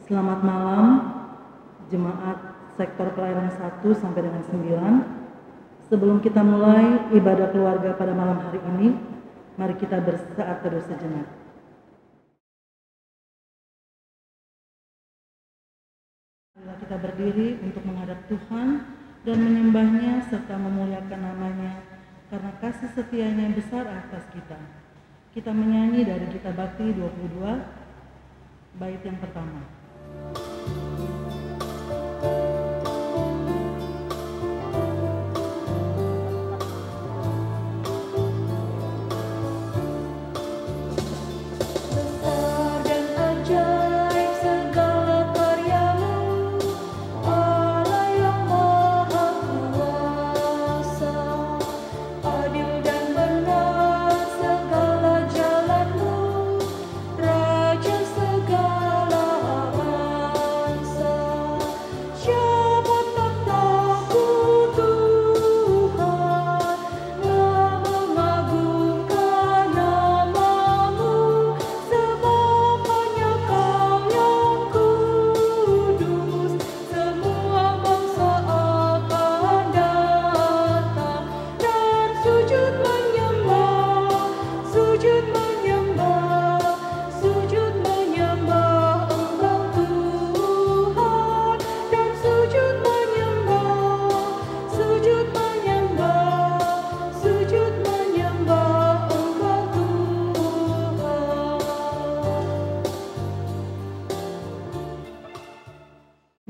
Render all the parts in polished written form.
Selamat malam, jemaat sektor pelayanan 1 sampai dengan 9. Sebelum kita mulai ibadah keluarga pada malam hari ini, mari kita bersaat teduh sejenak. Marilah kita berdiri untuk menghadap Tuhan dan menyembahnya serta memuliakan namanya karena kasih setianya yang besar atas kita. Kita menyanyi dari Gita Bakti 22, bait yang pertama.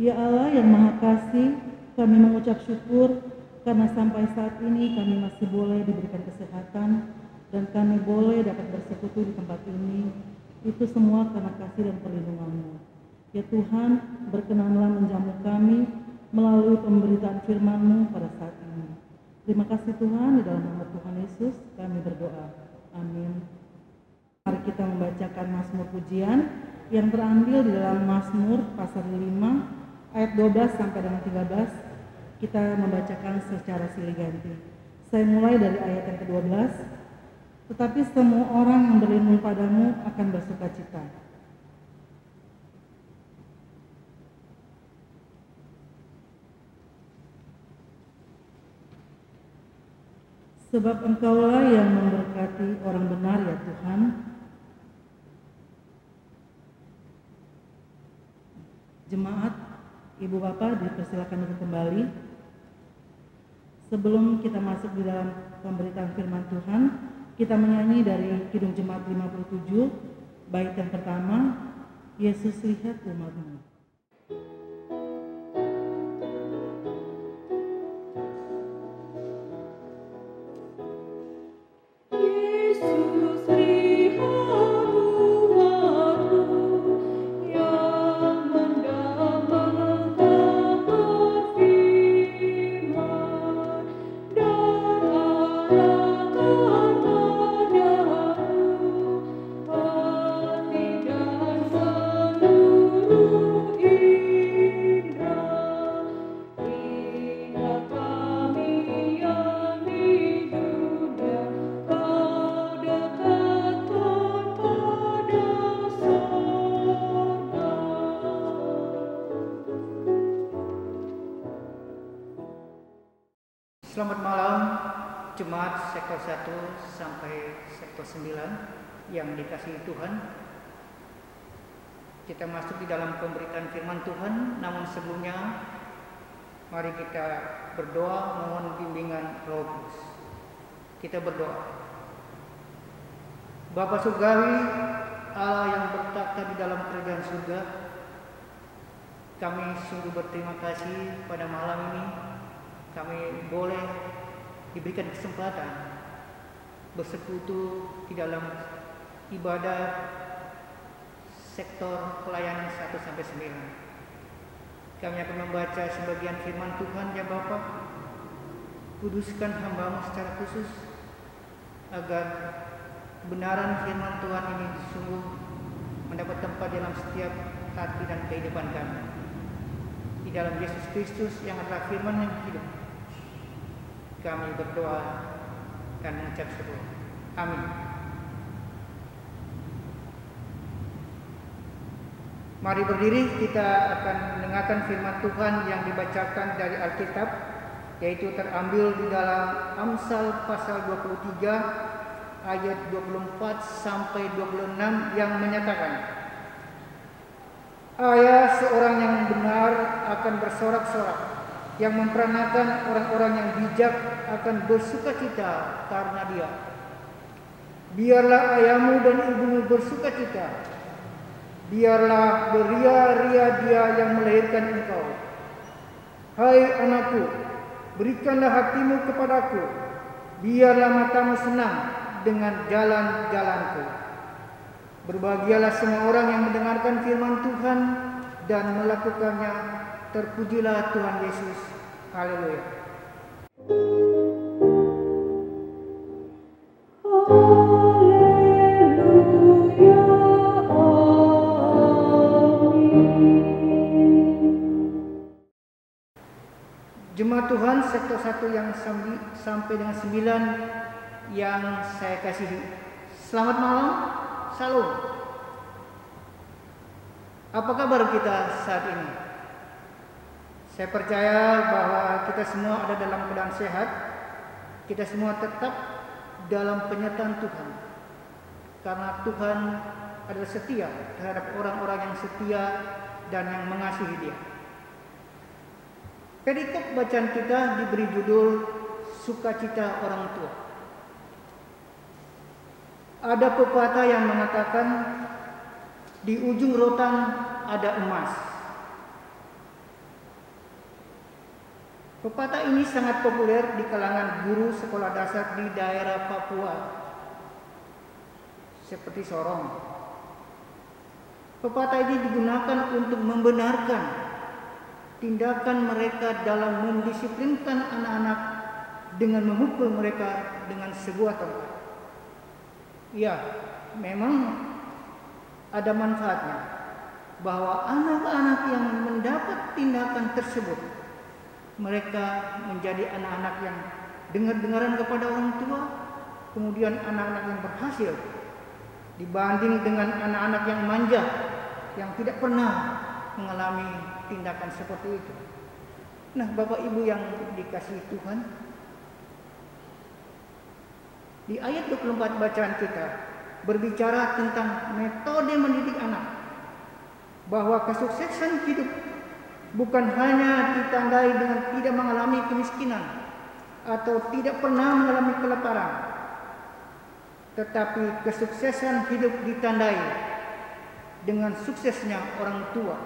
Ya Allah yang Maha Kasih, kami mengucap syukur karena sampai saat ini kami masih boleh diberikan kesehatan dan kami boleh dapat bersekutu di tempat ini. Itu semua karena kasih dan perlindungan-Mu. Ya Tuhan, berkenanlah menjamu kami melalui pemberitaan firman-Mu pada saat ini. Terima kasih Tuhan, di dalam nama Tuhan Yesus kami berdoa. Amin. Mari kita membacakan Mazmur pujian yang terambil di dalam Mazmur pasal 5 ayat 12 sampai dengan 13. Kita membacakan secara silih ganti. Saya mulai dari ayat yang ke-12. Tetapi semua orang yang berlindung padamu akan bersuka cita. Sebab Engkaulah yang memberkati orang benar ya Tuhan. Jemaat, Ibu Bapak dipersilakan untuk kembali. Sebelum kita masuk di dalam pemberitaan firman Tuhan, kita menyanyi dari Kidung Jemaat 57, bait yang pertama, Yesus lihat umat-Mu. Selamat malam jemaat sektor 1 sampai sektor 9 yang dikasihi Tuhan. Kita masuk di dalam pemberitaan firman Tuhan, namun sebelumnya mari kita berdoa mohon bimbingan Roh Kudus. Kita berdoa. Bapa surgawi, Allah yang bertakhta di dalam kerajaan surga, kami sungguh berterima kasih pada malam ini. Kami boleh diberikan kesempatan bersekutu di dalam ibadah sektor pelayanan 1 sampai 9. Kami akan membaca sebagian firman Tuhan ya Bapa. Kuduskan hamba-Mu secara khusus agar kebenaran firman Tuhan ini sungguh mendapat tempat dalam setiap hati dan kehidupan kami. Di dalam Yesus Kristus yang adalah firman yang hidup, kami berdoa dan mengucap syukur. Amin. Mari berdiri, kita akan mendengarkan firman Tuhan yang dibacakan dari Alkitab, yaitu terambil di dalam Amsal pasal 23 ayat 24 sampai 26 yang menyatakan, ayah seorang yang benar akan bersorak-sorak, yang memperanakan orang-orang yang bijak akan bersukacita karena dia. Biarlah ayahmu dan ibumu bersukacita, biarlah beria-ria dia yang melahirkan engkau. Hai anakku, berikanlah hatimu kepadaku, biarlah matamu senang dengan jalan-jalanku. Berbahagialah semua orang yang mendengarkan firman Tuhan dan melakukannya. Terpujilah Tuhan Yesus. Haleluya. Jemaat Tuhan sektor 1 yang sampai dengan 9 yang saya kasihi. Selamat malam, salam. Apa kabar kita saat ini? Saya percaya bahwa kita semua ada dalam keadaan sehat. Kita semua tetap dalam penyertaan Tuhan. Karena Tuhan adalah setia terhadap orang-orang yang setia dan yang mengasihi Dia. Perikop bacaan kita diberi judul Sukacita Orang Tua. Ada pepatah yang mengatakan di ujung rotan ada emas. Pepatah ini sangat populer di kalangan guru sekolah dasar di daerah Papua, seperti Sorong. Pepatah ini digunakan untuk membenarkan tindakan mereka dalam mendisiplinkan anak-anak dengan memukul mereka dengan sebuah tongkat. Ya, memang ada manfaatnya bahwa anak-anak yang mendapat tindakan tersebut, mereka menjadi anak-anak yang dengar-dengaran kepada orang tua, kemudian anak-anak yang berhasil dibanding dengan anak-anak yang manja, yang tidak pernah mengalami tindakan seperti itu. Nah, Bapak Ibu yang dikasihi Tuhan, di ayat 24 bacaan kita berbicara tentang metode mendidik anak, bahwa kesuksesan hidup bukan hanya ditandai dengan tidak mengalami kemiskinan atau tidak pernah mengalami kelaparan, tetapi kesuksesan hidup ditandai dengan suksesnya orang tua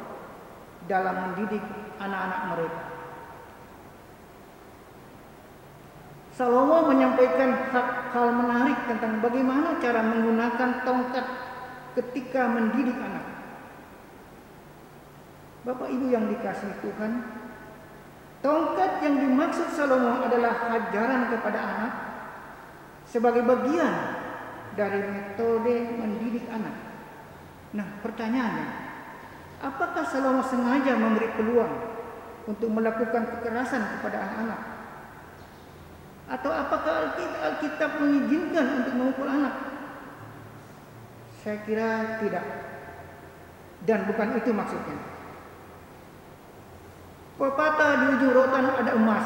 dalam mendidik anak-anak mereka. Salomo menyampaikan hal menarik tentang bagaimana cara menggunakan tongkat ketika mendidik anak. Bapak Ibu yang dikasihi Tuhan, tongkat yang dimaksud Salomo adalah ajaran kepada anak sebagai bagian dari metode mendidik anak. Nah, pertanyaannya, apakah Salomo sengaja memberi peluang untuk melakukan kekerasan kepada anak-anak? Atau apakah Alkitab mengizinkan untuk memukul anak? Saya kira tidak. Dan bukan itu maksudnya. Pepatah di ujung rotan ada emas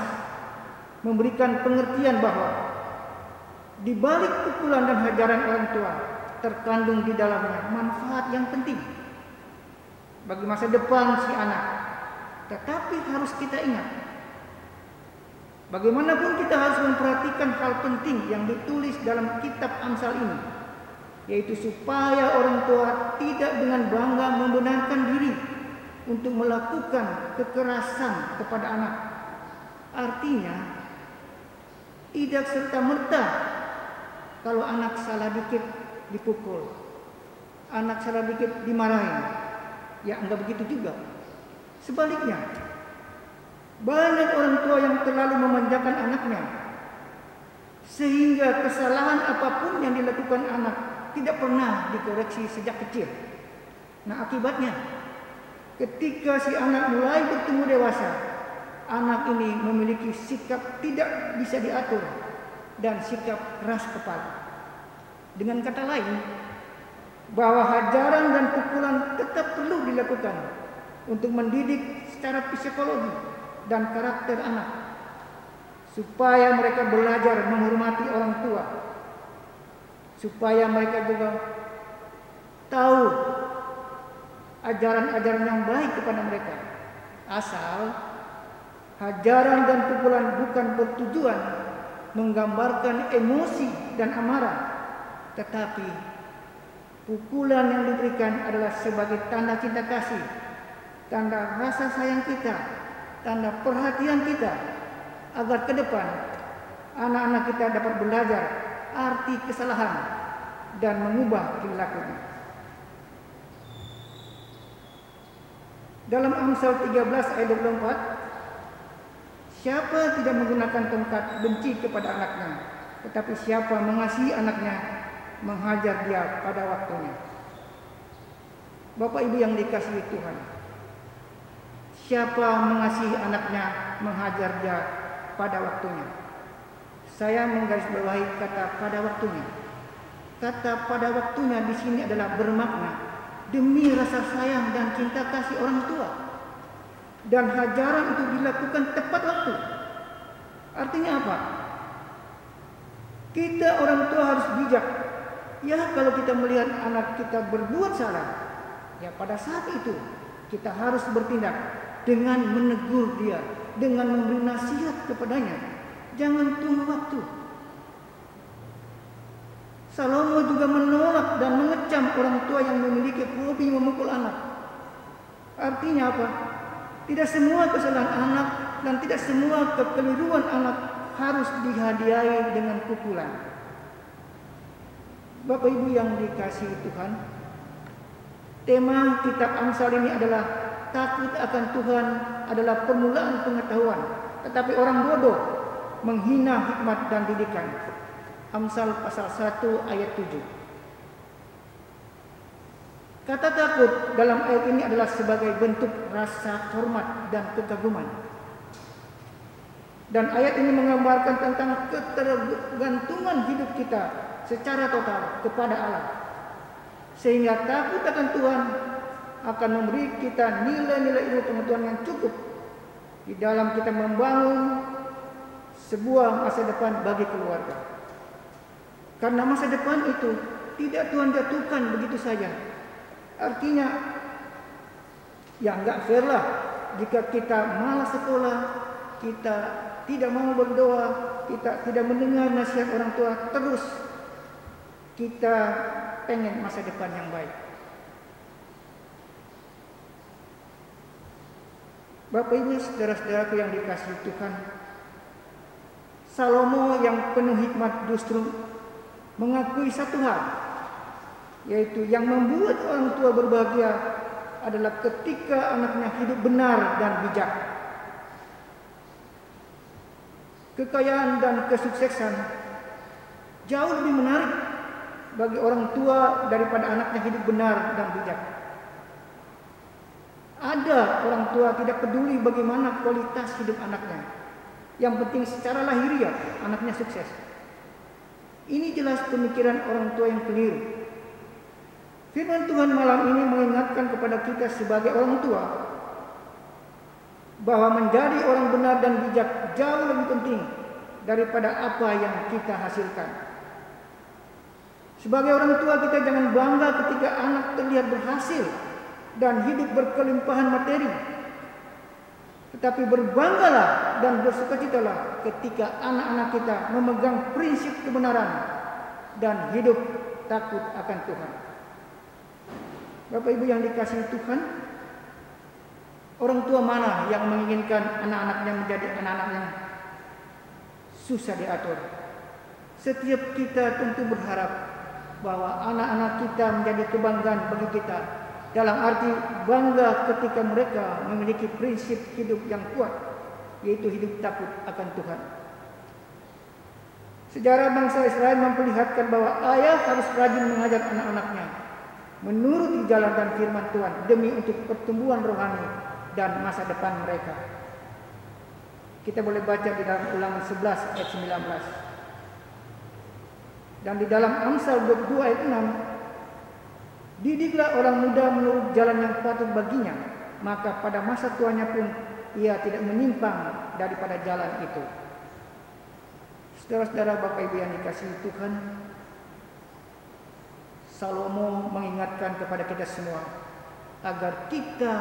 memberikan pengertian bahwa di balik pukulan dan hajaran orang tua terkandung di dalamnya manfaat yang penting bagi masa depan si anak. Tetapi harus kita ingat, bagaimanapun kita harus memperhatikan hal penting yang ditulis dalam kitab Amsal ini, yaitu supaya orang tua tidak dengan bangga membenarkan diri untuk melakukan kekerasan kepada anak. Artinya, tidak serta-merta kalau anak salah dikit dipukul, anak salah dikit dimarahin. Ya, enggak begitu juga. Sebaliknya, banyak orang tua yang terlalu memanjakan anaknya, sehingga kesalahan apapun yang dilakukan anak tidak pernah dikoreksi sejak kecil. Nah, akibatnya, ketika si anak mulai bertumbuh dewasa, anak ini memiliki sikap tidak bisa diatur dan sikap keras kepala. Dengan kata lain, bahwa hajaran dan pukulan tetap perlu dilakukan untuk mendidik secara psikologi dan karakter anak, supaya mereka belajar menghormati orang tua, supaya mereka juga tahu ajaran-ajaran yang baik kepada mereka. Asal hajaran dan pukulan bukan bertujuan menggambarkan emosi dan amarah, tetapi pukulan yang diberikan adalah sebagai tanda cinta kasih, tanda rasa sayang kita, tanda perhatian kita, agar ke depan anak-anak kita dapat belajar arti kesalahan dan mengubah perilakunya. Dalam Amsal 13 ayat 24, siapa tidak menggunakan tongkat benci kepada anaknya, tetapi siapa mengasihi anaknya, menghajar dia pada waktunya. Bapak Ibu yang dikasihi Tuhan, siapa mengasihi anaknya, menghajar dia pada waktunya. Saya menggarisbawahi kata pada waktunya. Kata pada waktunya di sini adalah bermakna demi rasa sayang dan cinta kasih orang tua. Dan hajaran itu dilakukan tepat waktu. Artinya apa? Kita orang tua harus bijak. Ya, kalau kita melihat anak kita berbuat salah, ya pada saat itu kita harus bertindak dengan menegur dia, dengan memberi nasihat kepadanya. Jangan tunggu waktu. Salomo juga menolak dan mengecam orang tua yang memiliki hobi memukul anak. Artinya apa? Tidak semua kesalahan anak dan tidak semua kekeliruan anak harus dihadiahi dengan pukulan. Bapak Ibu yang dikasihi Tuhan, tema kitab Amsal ini adalah takut akan Tuhan adalah permulaan pengetahuan, tetapi orang bodoh menghina hikmat dan didikan. Amsal pasal 1 ayat 7. Kata takut dalam ayat ini adalah sebagai bentuk rasa hormat dan kekaguman. Dan ayat ini menggambarkan tentang ketergantungan hidup kita secara total kepada Allah. Sehingga takut akan Tuhan akan memberi kita nilai-nilai ilmu pengetahuan yang cukup di dalam kita membangun sebuah masa depan bagi keluarga. Karena masa depan itu tidak Tuhan jatuhkan begitu saja. Artinya, ya enggak fair lah jika kita malas sekolah, kita tidak mau berdoa, kita tidak mendengar nasihat orang tua, terus kita pengen masa depan yang baik. Bapak Ibu saudara-saudaraku yang dikasihi Tuhan, Salomo yang penuh hikmat justru mengakui satu hal, yaitu yang membuat orang tua berbahagia adalah ketika anaknya hidup benar dan bijak. Kekayaan dan kesuksesan jauh lebih menarik bagi orang tua daripada anaknya hidup benar dan bijak. Ada orang tua tidak peduli bagaimana kualitas hidup anaknya, yang penting secara lahiriah anaknya sukses. Ini jelas pemikiran orang tua yang keliru. Firman Tuhan malam ini mengingatkan kepada kita sebagai orang tua bahwa menjadi orang benar dan bijak jauh lebih penting daripada apa yang kita hasilkan. Sebagai orang tua kita jangan bangga ketika anak terlihat berhasil dan hidup berkelimpahan materi. Tetapi berbanggalah dan bersukacitalah ketika anak-anak kita memegang prinsip kebenaran dan hidup takut akan Tuhan. Bapak Ibu yang dikasihi Tuhan, orang tua mana yang menginginkan anak-anaknya menjadi anak-anak yang susah diatur? Setiap kita tentu berharap bahwa anak-anak kita menjadi kebanggaan bagi kita, dalam arti bangga ketika mereka memiliki prinsip hidup yang kuat, yaitu hidup takut akan Tuhan. Sejarah bangsa Israel memperlihatkan bahwa ayah harus rajin mengajar anak-anaknya menuruti jalan dan firman Tuhan demi untuk pertumbuhan rohani dan masa depan mereka. Kita boleh baca di dalam Ulangan 11 ayat 19. Dan di dalam Amsal 22 ayat 6, Didiklah orang muda menurut jalan yang patut baginya, maka pada masa tuanya pun ia tidak menyimpang daripada jalan itu. Saudara-saudara, Bapak Ibu yang dikasihi Tuhan, Salomo mengingatkan kepada kita semua agar kita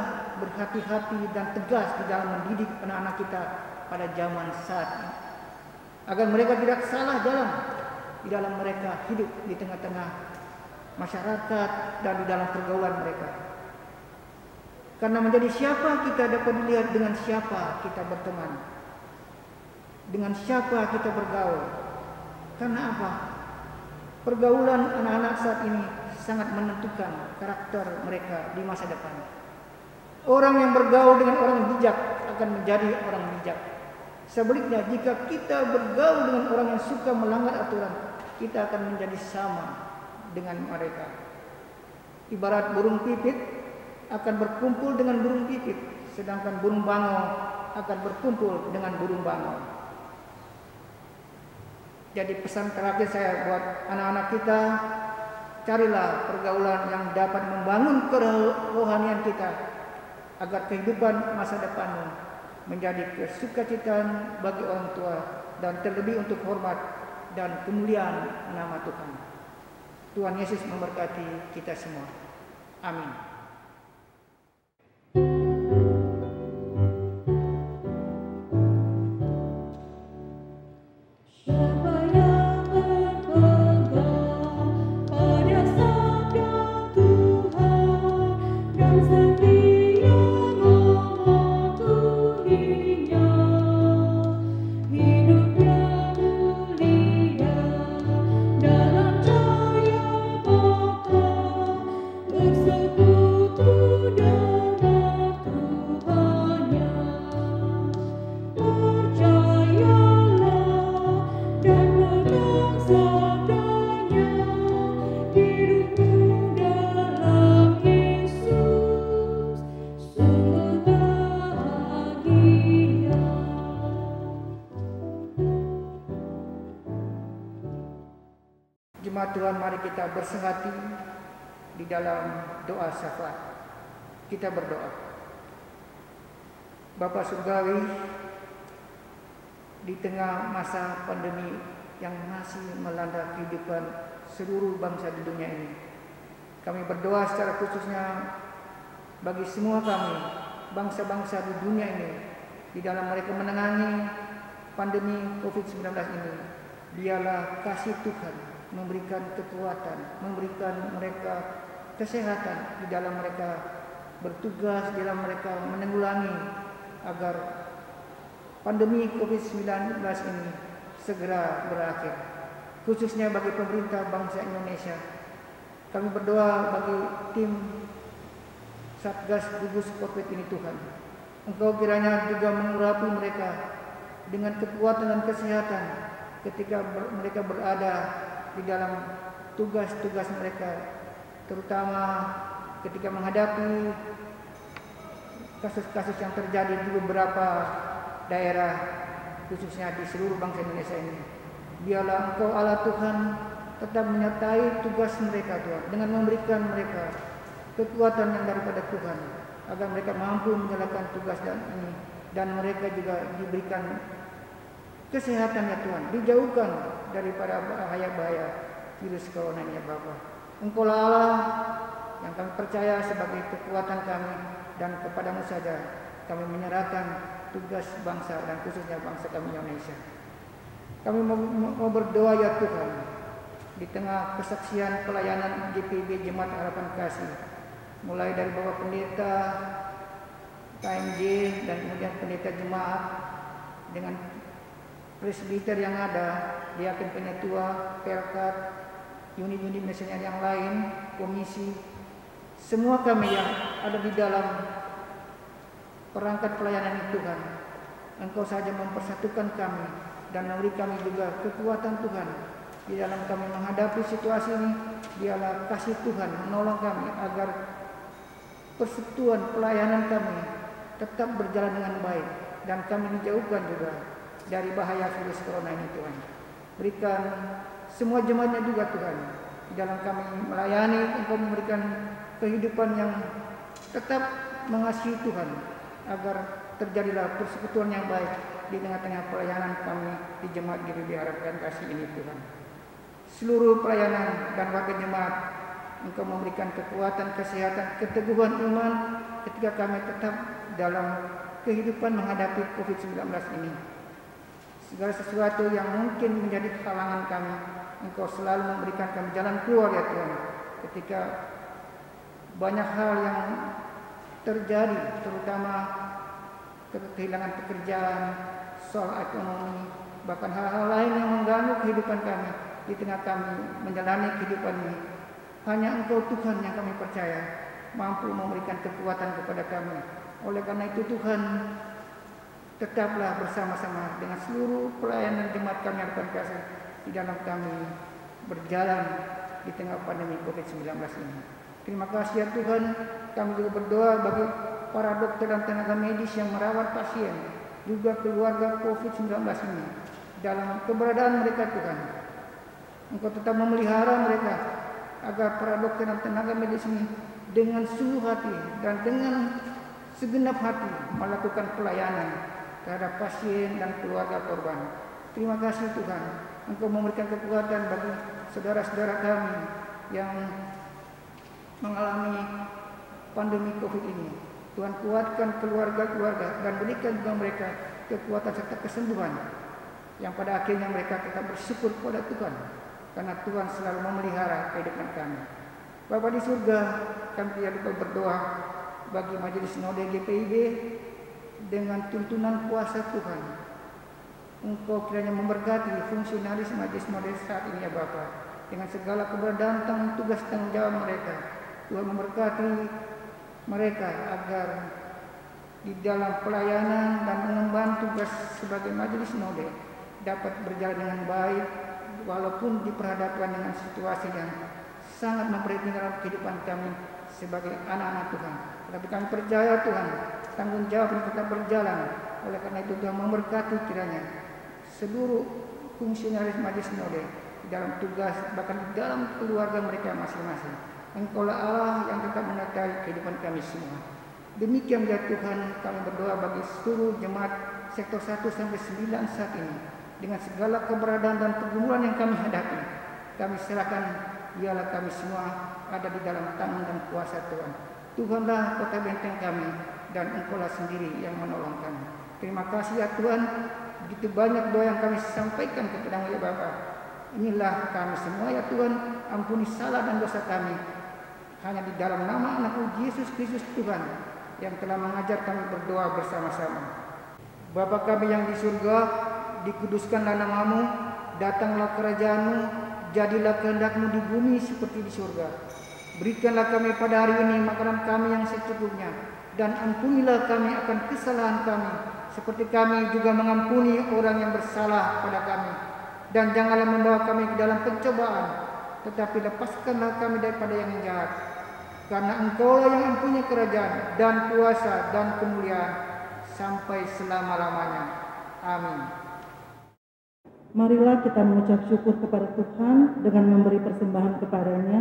berhati-hati dan tegas di dalam mendidik anak-anak kita pada zaman saat ini, agar mereka tidak salah jalan di dalam mereka hidup di tengah-tengah masyarakat dan di dalam pergaulan mereka. Karena menjadi siapa kita dapat dilihat dengan siapa kita berteman, dengan siapa kita bergaul. Karena apa? Pergaulan anak-anak saat ini sangat menentukan karakter mereka di masa depan. Orang yang bergaul dengan orang bijak akan menjadi orang bijak. Sebaliknya, jika kita bergaul dengan orang yang suka melanggar aturan, kita akan menjadi sama dengan mereka. Ibarat burung pipit akan berkumpul dengan burung pipit, sedangkan burung bangau akan berkumpul dengan burung bangau. Jadi pesan terakhir saya buat anak-anak kita, carilah pergaulan yang dapat membangun kerohanian kita, agar kehidupan masa depanmu menjadi kesukacitaan bagi orang tua, dan terlebih untuk hormat dan kemuliaan nama Tuhan. Tuhan Yesus memberkati kita semua. Amin. Jemaat Tuhan, mari kita bersehati di dalam doa syafaat. Kita berdoa. Bapa Surgawi, di tengah masa pandemi yang masih melanda kehidupan seluruh bangsa di dunia ini, kami berdoa secara khususnya bagi semua kami, bangsa-bangsa di dunia ini, di dalam mereka menangani pandemi COVID-19 ini. Biarlah kasih Tuhan memberikan kekuatan, memberikan mereka kesehatan di dalam mereka bertugas, di dalam mereka menanggulangi agar pandemi COVID-19 ini segera berakhir. Khususnya bagi pemerintah bangsa Indonesia, kami berdoa bagi tim Satgas Gugus COVID ini Tuhan. Engkau kiranya juga mengurapi mereka dengan kekuatan dan kesehatan ketika mereka berada di dalam tugas-tugas mereka, terutama ketika menghadapi kasus-kasus yang terjadi di beberapa daerah, khususnya di seluruh bangsa Indonesia ini. Biarlah Engkau Allah Tuhan tetap menyertai tugas mereka Tuhan, dengan memberikan mereka kekuatan yang daripada Tuhan, agar mereka mampu menjalankan tugas ini, dan mereka juga diberikan kesehatan ya Tuhan, dijauhkan daripada bahaya-bahaya virus corona ini ya Bapa. Engkau Allah yang kami percaya sebagai kekuatan kami, dan kepadamu saja kami menyerahkan tugas bangsa dan khususnya bangsa kami Indonesia. Kami mau berdoa ya Tuhan, di tengah kesaksian pelayanan GPB Jemaat Harapan Kasih, mulai dari Bapak Pendeta KMJ dan kemudian Pendeta Jemaat dengan presbiter yang ada, diaken penyetua, perkat, unit-unit misioner yang lain, komisi, semua kami yang ada di dalam perangkat pelayanan itu Tuhan, Engkau saja mempersatukan kami dan memberi kami juga kekuatan Tuhan di dalam kami menghadapi situasi ini. Biarlah kasih Tuhan menolong kami agar persekutuan pelayanan kami tetap berjalan dengan baik, dan kami dijauhkan juga dari bahaya virus corona ini Tuhan. Berikan semua jemaatnya juga Tuhan Di dalam kami melayani, Engkau memberikan kehidupan yang tetap mengasihi Tuhan, agar terjadilah persekutuan yang baik di tengah-tengah pelayanan kami di jemaat GBB Harapkan Kasih ini Tuhan. Seluruh pelayanan dan warga jemaat, Engkau memberikan kekuatan, kesehatan, keteguhan iman ketika kami tetap dalam kehidupan menghadapi COVID-19 ini. Segala sesuatu yang mungkin menjadi halangan kami, Engkau selalu memberikan kami jalan keluar ya Tuhan. Ketika banyak hal yang terjadi, terutama kehilangan pekerjaan, soal ekonomi, bahkan hal-hal lain yang mengganggu kehidupan kami di tengah kami menjalani kehidupan ini. Hanya Engkau Tuhan yang kami percaya mampu memberikan kekuatan kepada kami. Oleh karena itu Tuhan, tetaplah bersama-sama dengan seluruh pelayanan jemaat kami Harapan Kasih di dalam kami berjalan di tengah pandemi COVID-19 ini. Terima kasih ya Tuhan. Kami juga berdoa bagi para dokter dan tenaga medis yang merawat pasien, juga keluarga COVID-19 ini. Dalam keberadaan mereka Tuhan, Engkau tetap memelihara mereka, agar para dokter dan tenaga medis ini dengan sungguh hati dan dengan segenap hati melakukan pelayanan terhadap pasien dan keluarga korban. Terima kasih Tuhan, Engkau memberikan kekuatan bagi saudara-saudara kami yang mengalami pandemi COVID ini. Tuhan, kuatkan keluarga-keluarga dan berikan kepada mereka kekuatan serta kesembuhan, yang pada akhirnya mereka tetap bersyukur kepada Tuhan, karena Tuhan selalu memelihara kehidupan kami. Bapa di surga, kami tidak lupa berdoa bagi Majelis Sinode GPIB dengan tuntunan kuasa Tuhan. Engkau kiranya memberkati fungsionaris Majelis Sinode saat ini ya Bapa, dengan segala keberadaan tugas tanggung jawab mereka. Tuhan memberkati mereka agar di dalam pelayanan dan mengemban tugas sebagai Majelis Sinode dapat berjalan dengan baik, walaupun diperhadapkan dengan situasi yang sangat memperhitungkan kehidupan kami sebagai anak-anak Tuhan. Tetapi kami percaya Tuhan, tanggung jawab ini tetap berjalan. Oleh karena itu Tuhan memberkati kiranya seluruh fungsionaris Majelis Sinode di dalam tugas, bahkan di dalam keluarga mereka masing-masing. Engkaulah Allah yang tetap menyertai kehidupan kami semua. Demikian ya Tuhan, kami berdoa bagi seluruh jemaat sektor 1 sampai 9 saat ini. Dengan segala keberadaan dan pergumulan yang kami hadapi, kami serahkan, biarlah kami semua ada di dalam tangan dan kuasa Tuhan. Tuhanlah kota benteng kami, dan Engkaulah sendiri yang menolong kami. Terima kasih ya Tuhan, begitu banyak doa yang kami sampaikan kepada-Mu ya Bapa. Inilah kami semua ya Tuhan, ampuni salah dan dosa kami. Hanya di dalam nama Anak-Mu Yesus Kristus Tuhan yang telah mengajar kami berdoa bersama-sama. Bapa kami yang di surga, dikuduskanlah nama-Mu, datanglah kerajaan-Mu, jadilah kehendak-Mu di bumi seperti di surga. Berikanlah kami pada hari ini makanan kami yang secukupnya, dan ampunilah kami akan kesalahan kami, seperti kami juga mengampuni orang yang bersalah pada kami. Dan janganlah membawa kami ke dalam pencobaan, tetapi lepaskanlah kami daripada yang jahat. Karena Engkaulah yang mempunyai kerajaan dan kuasa dan kemuliaan sampai selama-lamanya. Amin. Marilah kita mengucap syukur kepada Tuhan dengan memberi persembahan kepadanya.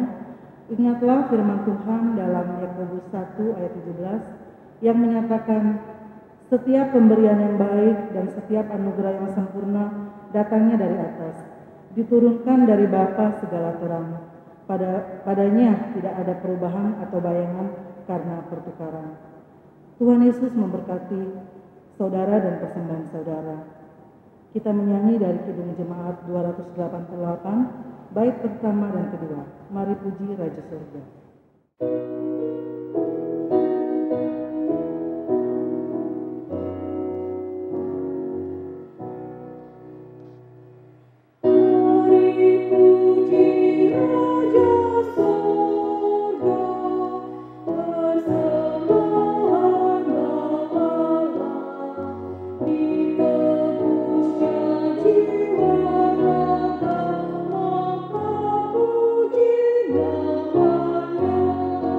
Ingatlah firman Tuhan dalam Yakobus 1 ayat 17 yang menyatakan, setiap pemberian yang baik dan setiap anugerah yang sempurna datangnya dari atas, diturunkan dari Bapa segala terang. Padanya tidak ada perubahan atau bayangan karena pertukaran. Tuhan Yesus memberkati saudara dan persembahan saudara. Kita menyanyi dari Kidung Jemaat 288, bait pertama dan kedua. Mari puji Raja Surga.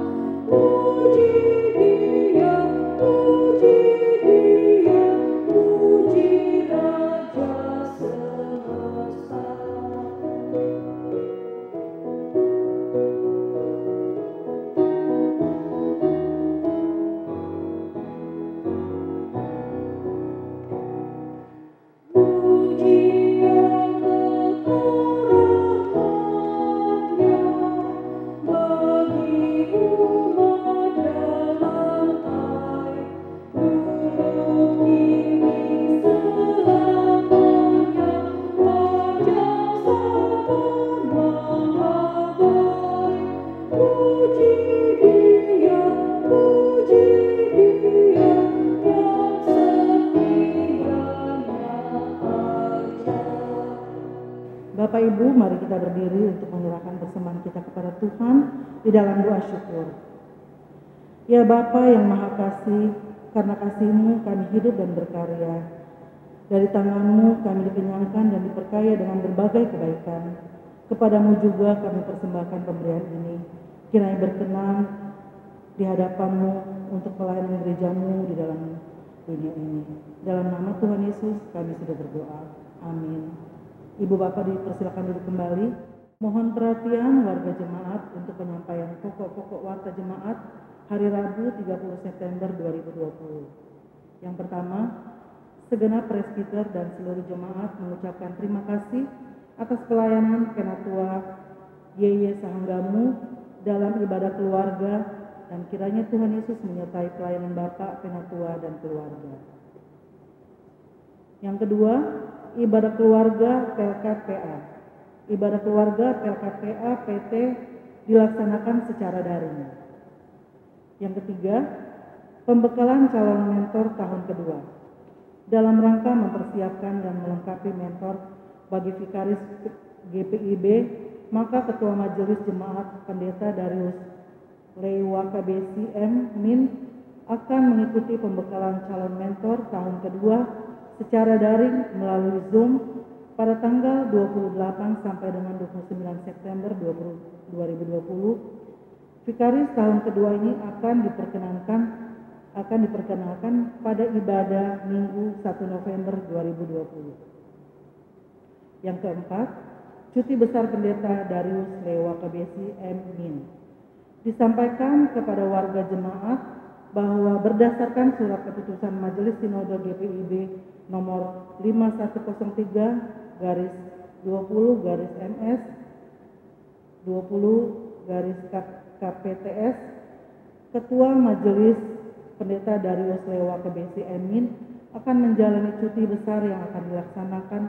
Jiwa Bapak Ibu, mari kita berdiri untuk menyerahkan persembahan kita kepada Tuhan di dalam doa syukur. Ya Bapa yang Maha Kasih, karena kasih-Mu kami hidup dan berkarya. Dari tangan-Mu kami dikenyangkan dan diperkaya dengan berbagai kebaikan. Kepadamu juga kami persembahkan pemberian ini. Kiranya berkenan di hadapan-Mu untuk pelayanan gereja-Mu di dalam dunia ini. Dalam nama Tuhan Yesus kami sudah berdoa. Amin. Ibu Bapak dipersilakan duduk kembali. Mohon perhatian warga jemaat untuk penyampaian pokok-pokok warta jemaat hari Rabu 30 September 2020. Yang pertama, segenap presbiter dan seluruh jemaat mengucapkan terima kasih atas pelayanan Penatua Yeye Sahanggamu dalam ibadah keluarga, dan kiranya Tuhan Yesus menyertai pelayanan Bapak, Penatua, dan keluarga. Yang kedua, ibadah keluarga PLKPA. Ibadah keluarga PLKPA PT dilaksanakan secara daring. Yang ketiga, pembekalan calon mentor tahun kedua. Dalam rangka mempersiapkan dan melengkapi mentor bagi vikaris GPIB, maka Ketua Majelis Jemaat Pendeta Darius Lewa KBC M. Min akan mengikuti pembekalan calon mentor tahun kedua secara daring melalui Zoom pada tanggal 28 sampai dengan 29 September 2020. Vikaris tahun kedua ini akan diperkenalkan pada ibadah Minggu 1 November 2020. Yang keempat, cuti besar pendeta Darius Lewa KBC M. Min disampaikan kepada warga jemaat bahwa berdasarkan surat keputusan Majelis Sinode GPIB nomor 5103/20/MS 20/KPTS, Ketua Majelis Pendeta Darius Lewa KBC Min akan menjalani cuti besar yang akan dilaksanakan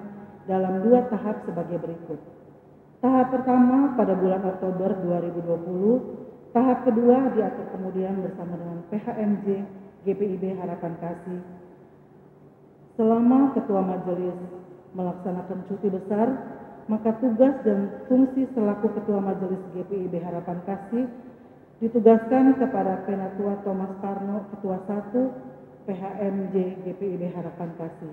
dalam 2 tahap sebagai berikut. Tahap pertama pada bulan Oktober 2020, tahap kedua diatur kemudian bersama dengan PHMJ GPIB Harapan Kasih. Selama Ketua Majelis melaksanakan cuti besar, maka tugas dan fungsi selaku Ketua Majelis GPIB Harapan Kasih ditugaskan kepada Penatua Thomas Parno, Ketua 1 PHMJ GPIB Harapan Kasih.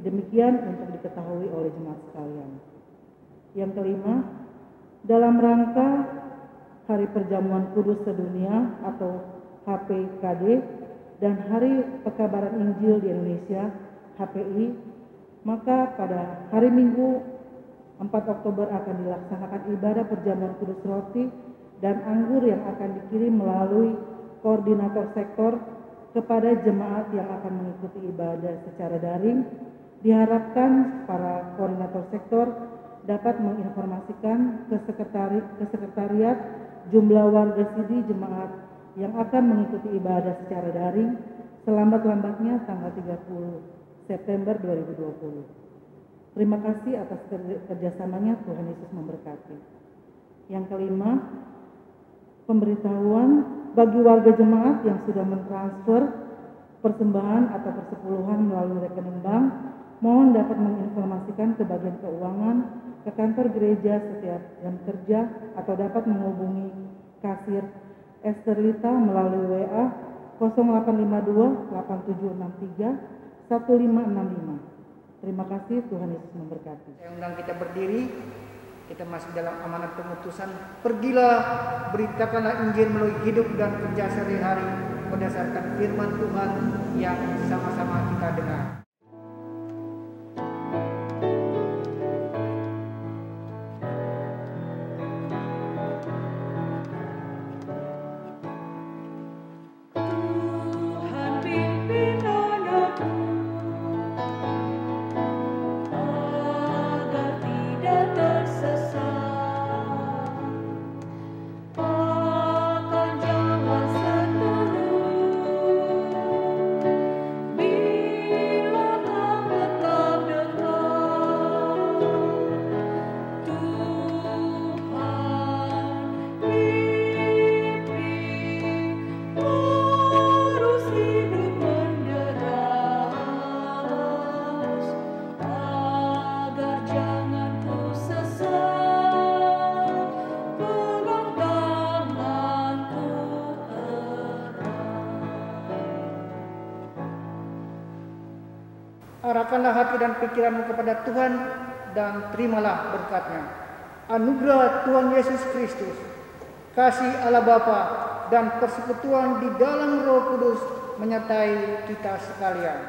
Demikian untuk diketahui oleh jemaat sekalian. Yang kelima, dalam rangka Hari Perjamuan Kudus Sedunia atau HPKD dan Hari Pekabaran Injil di Indonesia HPI, maka pada hari Minggu 4 Oktober akan dilaksanakan ibadah perjamuan kudus roti dan anggur yang akan dikirim melalui koordinator sektor kepada jemaat yang akan mengikuti ibadah secara daring. Diharapkan para koordinator sektor dapat menginformasikan ke sekretariat jumlah warga sidi jemaat yang akan mengikuti ibadah secara daring selambat-lambatnya tanggal 30 September 2020. Terima kasih atas kerjasamanya, Tuhan Yesus memberkati. Yang kelima, pemberitahuan bagi warga jemaat yang sudah mentransfer persembahan atau persepuluhan melalui rekening bank, mohon dapat menginformasikan ke bagian keuangan, ke kantor gereja setiap jam kerja, atau dapat menghubungi kasir Esterlita melalui WA 0852 8763 1565. Terima kasih, Tuhan Yesus memberkati. Saya undang kita berdiri, kita masih dalam amanat pengutusan. Pergilah, beritakanlah Injil melalui hidup dan kerja sehari-hari berdasarkan firman Tuhan yang sama-sama kita dengar. Bila Arahkanlah hati dan pikiranmu kepada Tuhan dan terimalah berkat-Nya. Anugerah Tuhan Yesus Kristus, kasih Allah Bapa dan persekutuan di dalam Roh Kudus menyertai kita sekalian.